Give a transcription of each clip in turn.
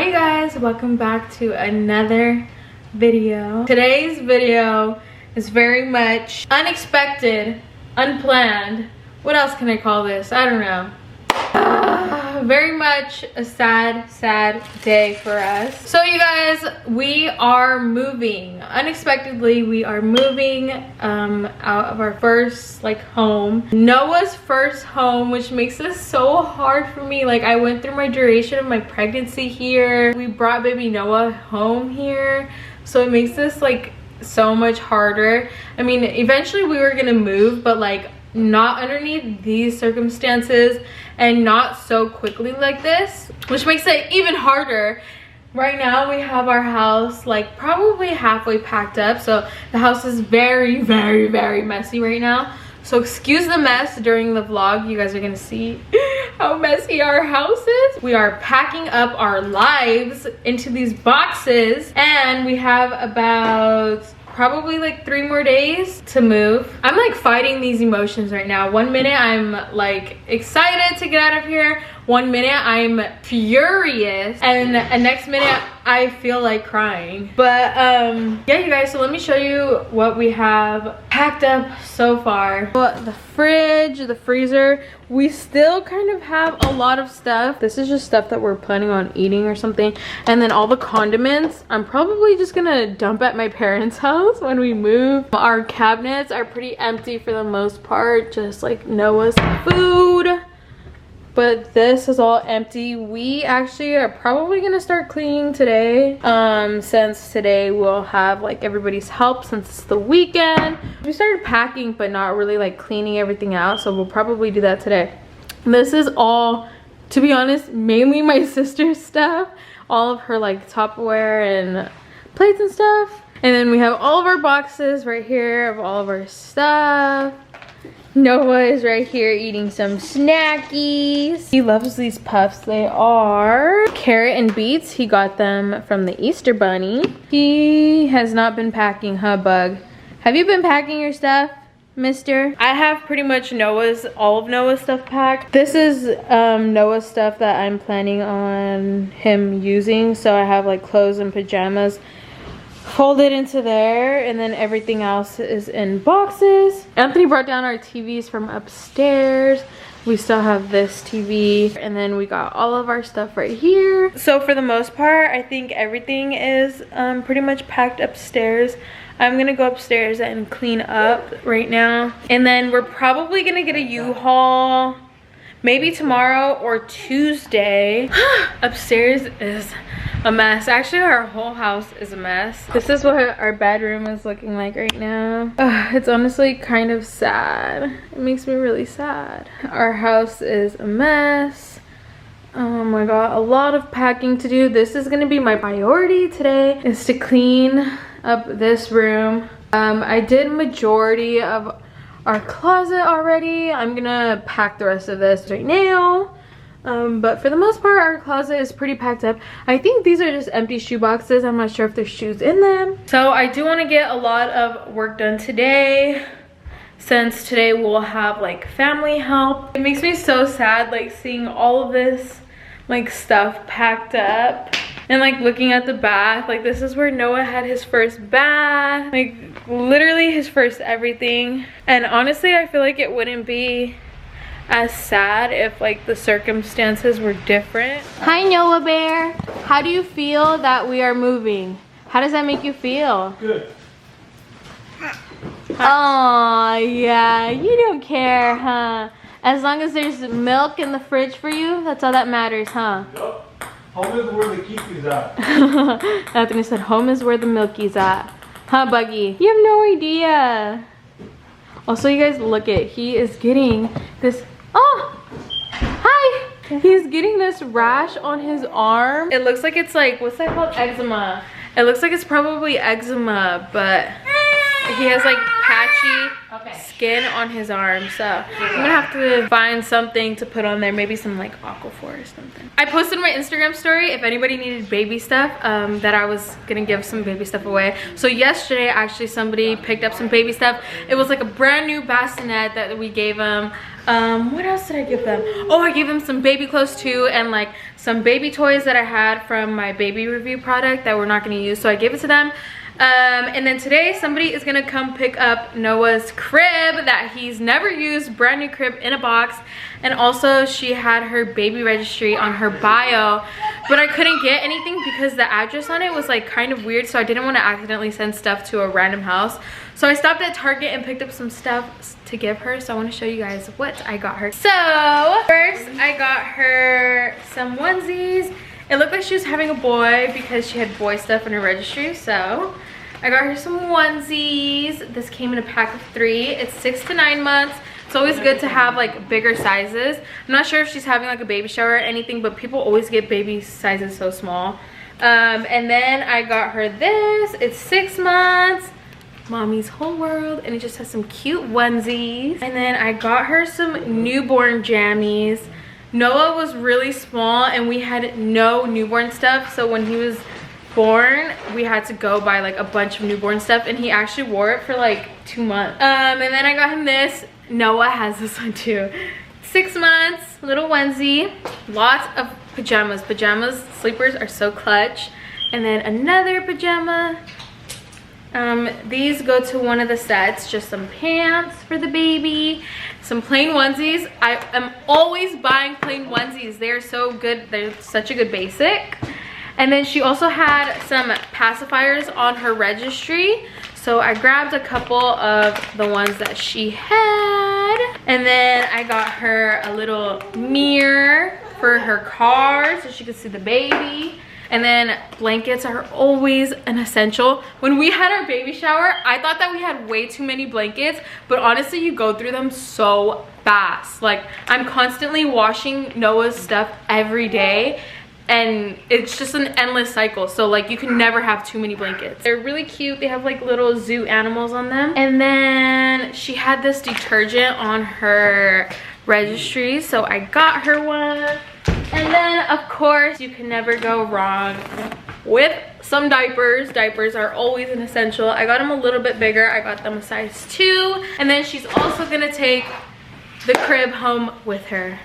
Hi you guys, welcome back to another video. Today's video is very much unexpected, unplanned. What else can I call this? I don't know. Very much a sad day for us. So you guys, we are moving. Unexpectedly, we are moving out of our first home. Noah's first home, which makes this so hard for me. Like, I went through my duration of my pregnancy here. We brought baby Noah home here. So it makes this so much harder. I mean, eventually we were gonna move, but not underneath these circumstances and not so quickly like this, which makes it even harder. Right now we have our house probably halfway packed up, so the house is very messy right now. So excuse the mess during the vlog. You guys are gonna see how messy our house is. We are packing up our lives into these boxes, and we have about probably 3 more days to move. I'm fighting these emotions right now. One minute I'm excited to get out of here. One minute I'm furious, and the next minute I feel like crying. But yeah you guys, so let me show you what we have packed up so far. The fridge, the freezer, we still kind of have a lot of stuff. This is just stuff that we're planning on eating or something. And then all the condiments, I'm probably just gonna dump at my parents' house when we move. Our cabinets are pretty empty for the most part, just Noah's food. But this is all empty. We actually are probably gonna start cleaning today, since today we'll have everybody's help since it's the weekend. We started packing but not really cleaning everything out, so we'll probably do that today. This is all, to be honest, mainly my sister's stuff, all of her Tupperware and plates and stuff. And then we have all of our boxes right here of all of our stuff. Noah is right here eating some snackies. He loves these puffs. They are carrot and beets. He got them from the Easter Bunny. He has not been packing, huh, Bug? Have you been packing your stuff, mister? I have pretty much all of Noah's stuff packed. This is Noah's stuff that I'm planning on him using. So I have clothes and pajamas folded into there, and then everything else is in boxes. Anthony brought down our TVs from upstairs. We still have this TV, and then we got all of our stuff right here. So for the most part, I think everything is pretty much packed upstairs. I'm gonna go upstairs and clean up right now, and then we're probably gonna get a U-Haul maybe tomorrow or Tuesday. Upstairs is a mess. Actually, our whole house is a mess. This is what our bedroom is looking like right now. It's honestly kind of sad. It makes me really sad. Our house is a mess. Oh my god, a lot of packing to do. This is gonna be my priority today, is to clean up this room. I did majority of our closet already. I'm gonna pack the rest of this right now. But for the most part, our closet is pretty packed up. I think these are just empty shoe boxes. I'm not sure if there's shoes in them. So I do want to get a lot of work done today, since today we'll have family help. It makes me so sad seeing all of this stuff packed up. And looking at the bath, this is where Noah had his first bath, literally his first everything. And honestly, I feel like it wouldn't be as sad if the circumstances were different. Hi Noah Bear, how do you feel that we are moving? How does that make you feel? Good. Oh yeah, you don't care, huh? As long as there's milk in the fridge for you, that's all that matters, huh? Yup. Home is where the keepies at. Anthony said home is where the milky's at. Huh, Buggy? You have no idea. Also, you guys, look at, he is getting this, oh, hi. He's getting this rash on his arm. It looks like it's what's that called? Eczema. It looks like it's probably eczema, but he has patchy skin on his arm. So I'm gonna have to find something to put on there, maybe some like Aquaphor or something. I posted my Instagram story if anybody needed baby stuff, that I was gonna give some baby stuff away. So yesterday actually somebody picked up some baby stuff. It was like a brand new bassinet that we gave them. What else did I give them? Oh, I gave them some baby clothes too, and like some baby toys that I had from my baby review product that we're not going to use, so I gave it to them. And then today somebody is gonna come pick up Noah's crib that he's never used, brand new crib in a box. And also she had her baby registry on her bio, but I couldn't get anything because the address on it was like kind of weird, so I didn't want to accidentally send stuff to a random house. So I stopped at Target and picked up some stuff to give her, so I want to show you guys what I got her. So first I got her some onesies. It looked like she was having a boy because she had boy stuff in her registry, so I got her some onesies. This came in a pack of 3. It's 6 to 9 months. It's always good to have like bigger sizes. I'm not sure if she's having like a baby shower or anything, but people always get baby sizes so small. And then I got her this. It's 6 months. Mommy's Whole World, and it just has some cute onesies. And then I got her some newborn jammies. Noah was really small and we had no newborn stuff, so when he was born we had to go buy like a bunch of newborn stuff, and he actually wore it for like 2 months. And then I got him this. Noah has this one too. 6 months, little onesie. Lots of pajamas. Sleepers are so clutch. And then another pajama. These go to one of the sets. Just some pants for the baby, some plain onesies. I am always buying plain onesies. They're so good. They're such a good basic. And then she also had some pacifiers on her registry, so I grabbed a couple of the ones that she had. And then I got her a little mirror for her car so she could see the baby. And then blankets are always an essential. When we had our baby shower, I thought that we had way too many blankets, but honestly, you go through them so fast. Like, I'm constantly washing Noah's stuff every day, and it's just an endless cycle. So like, you can never have too many blankets. They're really cute. They have like little zoo animals on them. And then she had this detergent on her registry, so I got her one. And then of course you can never go wrong with some diapers. Diapers are always an essential. I got them a little bit bigger. I got them a size 2. And then she's also gonna take the crib home with her.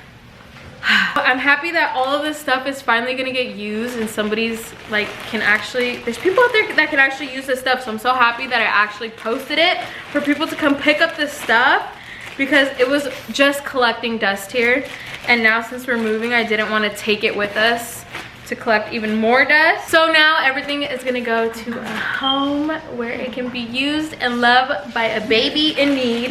I'm happy that all of this stuff is finally gonna get used, and somebody's like can actually, there's people out there that can actually use this stuff. So I'm so happy that I actually posted it for people to come pick up this stuff, because it was just collecting dust here. And now since we're moving, I didn't want to take it with us to collect even more dust. So now everything is gonna go to a home where it can be used and loved by a baby in need.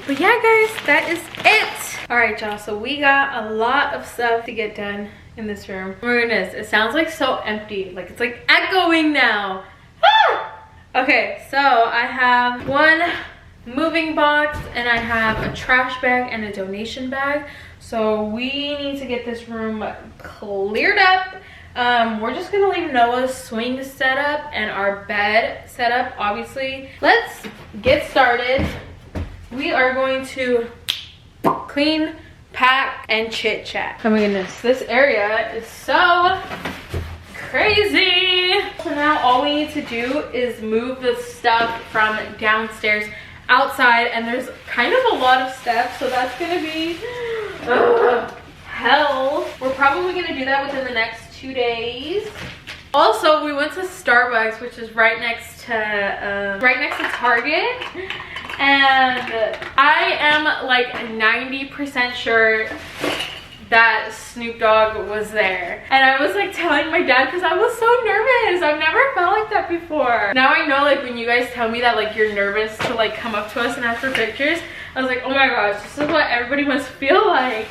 But yeah guys, that is it. All right y'all, so we got a lot of stuff to get done in this room. Oh my goodness, it sounds like so empty. Like it's like echoing now. Ah! Okay, so I have one moving box and I have a trash bag and a donation bag. So we need to get this room cleared up. We're just gonna leave Noah's swing set up and our bed set up, obviously. Let's get started. We are going to clean, pack, and chit chat. Oh my goodness, this area is so crazy. So now all we need to do is move the stuff from downstairs outside, and there's kind of a lot of steps, so that's gonna be hell. We're probably gonna do that within the next 2 days. Also, we went to Starbucks, which is right next to Target, and I am like 90% sure that Snoop Dogg was there. And I was like telling my dad, because I was so nervous. I've never felt like that before. Now I know, like when you guys tell me that like you're nervous to like come up to us and ask for pictures, I was like, oh my gosh, this is what everybody must feel like.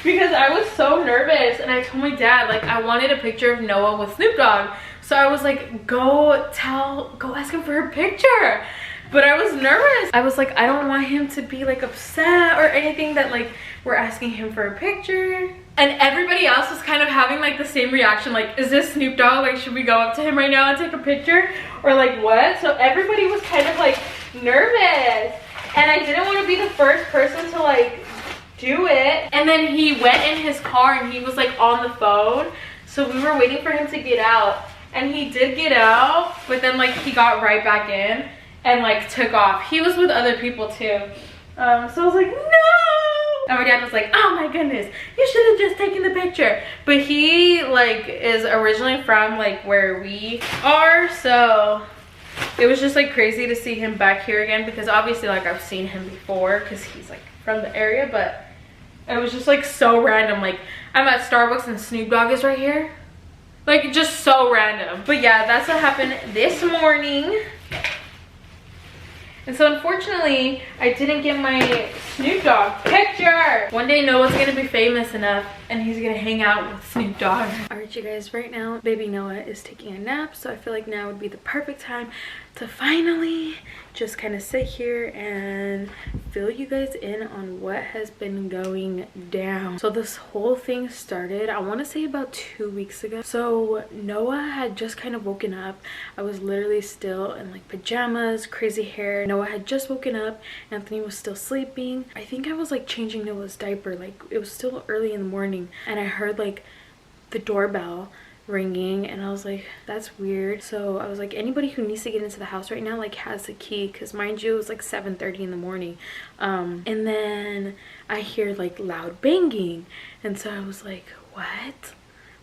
Because I was so nervous, and I told my dad like I wanted a picture of Noah with Snoop Dogg. So I was like, go ask him for a picture. But I was nervous. I was like, I don't want him to be like upset or anything that like we're asking him for a picture. And everybody else was kind of having like the same reaction, like, is this Snoop Dogg? Like, should we go up to him right now and take a picture? Or like what? So everybody was kind of like nervous. and I didn't want to be the first person to like do it. And then he went in his car and he was like on the phone, so we were waiting for him to get out, and he did get out, but then like he got right back in and like took off. He was with other people too, so I was like, no. And my dad was like, oh my goodness, you should have just taken the picture. But he like is originally from like where we are, so it was just like crazy to see him back here again, because obviously like I've seen him before because he's like from the area, but it was just like so random. Like I'm at Starbucks and Snoop Dogg is right here, like just so random. But yeah, that's what happened this morning. And so unfortunately, I didn't get my Snoop Dogg picture. One day Noah's gonna be famous enough and he's gonna hang out with Snoop Dogg. All right, you guys, right now, baby Noah is taking a nap. So I feel like now would be the perfect time to finally just kind of sit here and fill you guys in on what has been going down. So this whole thing started, I want to say about 2 weeks ago. So Noah had just kind of woken up. I was literally still in like pajamas, crazy hair. Noah had just woken up. Anthony was still sleeping. I think I was like changing Noah's diaper. Like it was still early in the morning, and I heard like the doorbell ringing, and I was like, that's weird. So I was like, anybody who needs to get into the house right now like has the key, because mind you, it was like 7:30 in the morning. And then I hear like loud banging, and so I was like, what?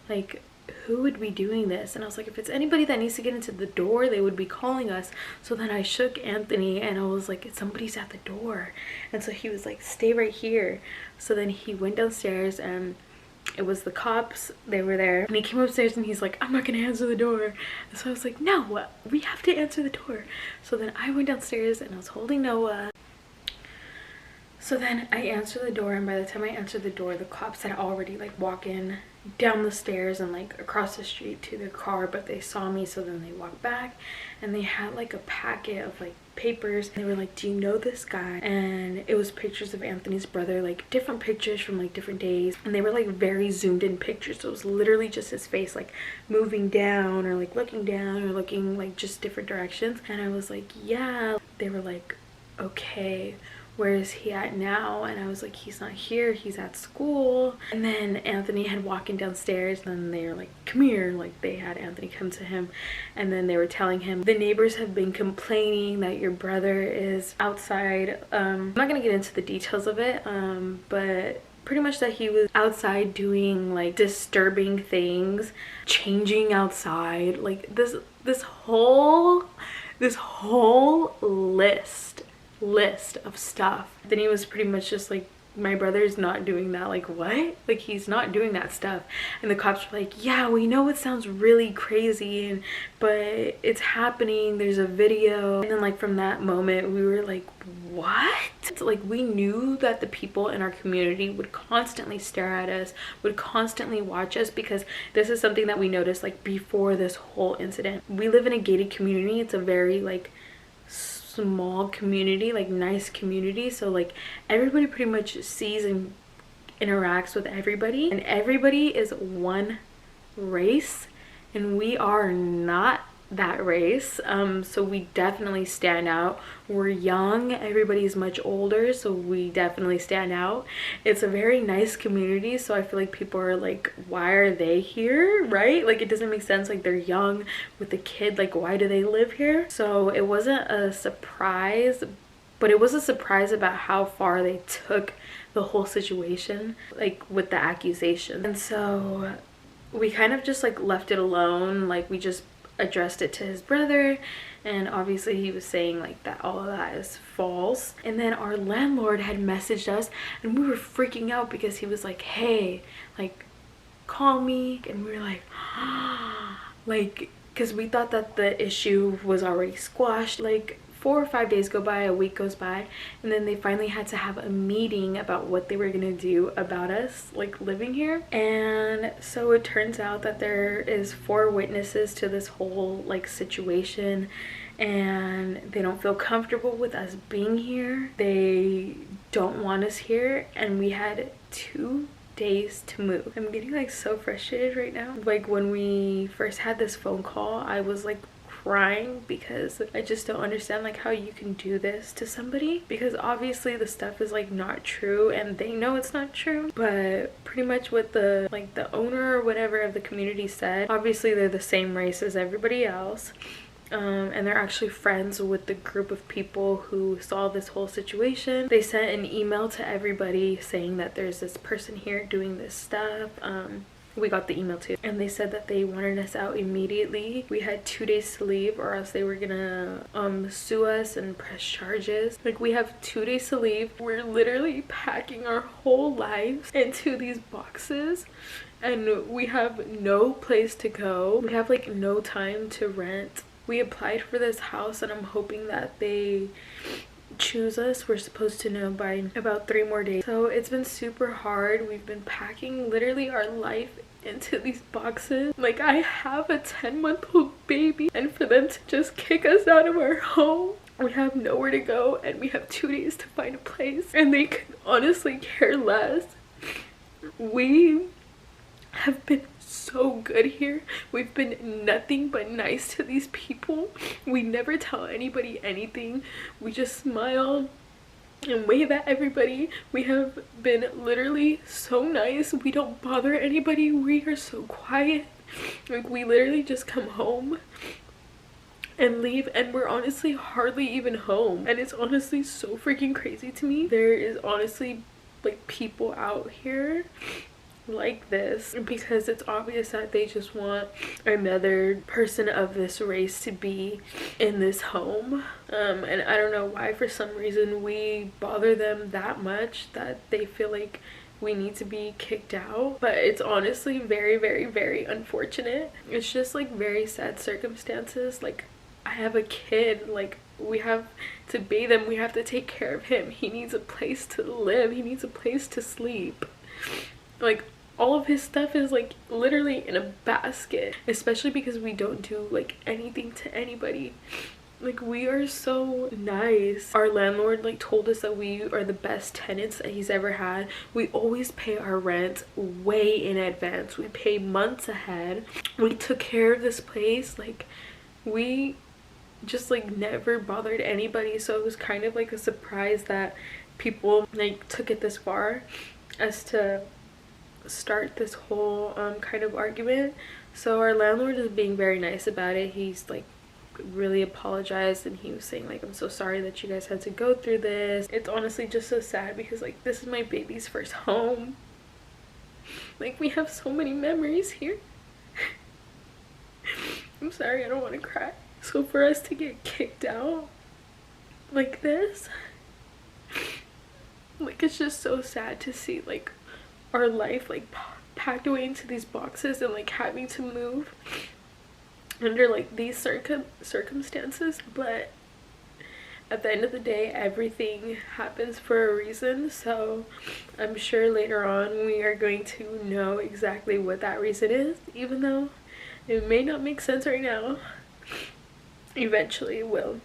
Like, who would be doing this? And I was like, if it's anybody that needs to get into the door, they would be calling us. So then I shook Anthony and I was like, somebody's at the door. And so he was like, stay right here. So then he went downstairs and it was the cops. They were there, and he came upstairs and he's like, I'm not gonna answer the door. And so I was like, no, we have to answer the door. So then I went downstairs and I was holding Noah. So then I answered the door, and by the time I answered the door, the cops had already like walked in down the stairs and like across the street to their car, but they saw me. So then they walked back and they had like a packet of like papers. They were like, do you know this guy? And it was pictures of Anthony's brother, like different pictures from like different days, and they were like very zoomed in pictures. So it was literally just his face like moving down or like looking down or looking like just different directions. And I was like, yeah. They were like, okay, where is he at now? And I was like, he's not here, he's at school. And then Anthony had walking downstairs, and they were like, come here. Like they had Anthony come to him, and then they were telling him, the neighbors have been complaining that your brother is outside. I'm not gonna get into the details of it, but pretty much that he was outside doing like disturbing things, changing outside, like this whole list of stuff. Then he was pretty much just like, my brother's not doing that. Like, what? Like, he's not doing that stuff. And the cops were like, yeah, we know it sounds really crazy, but it's happening, there's a video. And then like from that moment we were like, what? Like, we knew that the people in our community would constantly stare at us, would constantly watch us, because this is something that we noticed like before this whole incident. We live in a gated community. It's a very like small community, like nice community, so like everybody pretty much sees and interacts with everybody, and everybody is one race, and we are not that race. So we definitely stand out. We're young, everybody's much older, so we definitely stand out. It's a very nice community, so I feel like people are like, why are they here, right? Like, it doesn't make sense. Like, they're young with a kid, like why do they live here? So it wasn't a surprise, but it was a surprise about how far they took the whole situation, like with the accusation. And so we kind of just like left it alone. Like, we just addressed it to his brother, and obviously he was saying like that all of that is false. And then our landlord had messaged us, and we were freaking out because he was like, hey, like, call me. And we were like, like, because we thought that the issue was already squashed. Like 4 or 5 days go by, a week goes by, and then they finally had to have a meeting about what they were gonna do about us like living here. And so it turns out that there is 4 witnesses to this whole like situation, and they don't feel comfortable with us being here. They don't want us here, and we had 2 days to move. I'm getting like so frustrated right now. Like, when we first had this phone call, I was like crying because I just don't understand like how you can do this to somebody, because obviously the stuff is like not true and they know it's not true. But pretty much what the owner or whatever of the community said, obviously they're the same race as everybody else. And they're actually friends with the group of people who saw this whole situation. They sent an email to everybody saying that there's this person here doing this stuff. We got the email too, and they said that they wanted us out immediately. We had 2 days to leave or else they were gonna sue us and press charges. Like, we have 2 days to leave. We're literally packing our whole lives into these boxes and we have no place to go. We have like no time to rent. We applied for this house and I'm hoping that they choose us. We're supposed to know by about 3 more days. So it's been super hard. We've been packing literally our life into these boxes. Like, I have a 10-month-old baby, and for them to just kick us out of our home, we have nowhere to go and we have 2 days to find a place, and they could honestly care less. We have been so good here. We've been nothing but nice to these people. We never tell anybody anything. We just smile and wave at everybody. We have been literally so nice. We don't bother anybody. We are so quiet. Like, we literally just come home and leave, and we're honestly hardly even home. And it's honestly so freaking crazy to me. There is honestly like people out here like this because it's obvious that they just want another person of this race to be in this home, and I don't know why, for some reason we bother them that much that they feel like we need to be kicked out. But it's honestly very, very, very unfortunate. It's just like very sad circumstances. Like, I have a kid, like, we have to bathe him, we have to take care of him, he needs a place to live, he needs a place to sleep. Like, all of his stuff is like literally in a basket, especially because we don't do like anything to anybody. Like, we are so nice. Our landlord like told us that we are the best tenants that he's ever had. We always pay our rent way in advance. We pay months ahead. We took care of this place. Like, we just like never bothered anybody. So it was kind of like a surprise that people like took it this far as to start this whole kind of argument. So our landlord is being very nice about it. He's like really apologized and he was saying like, I'm so sorry that you guys had to go through this. It's honestly just so sad because like, this is my baby's first home. Like, we have so many memories here. I'm sorry, I don't want to cry. So for us to get kicked out like this, like, it's just so sad to see like our life like packed away into these boxes and like having to move under like these circumstances. But at the end of the day, everything happens for a reason. So I'm sure later on we are going to know exactly what that reason is, even though it may not make sense right now. Eventually it will.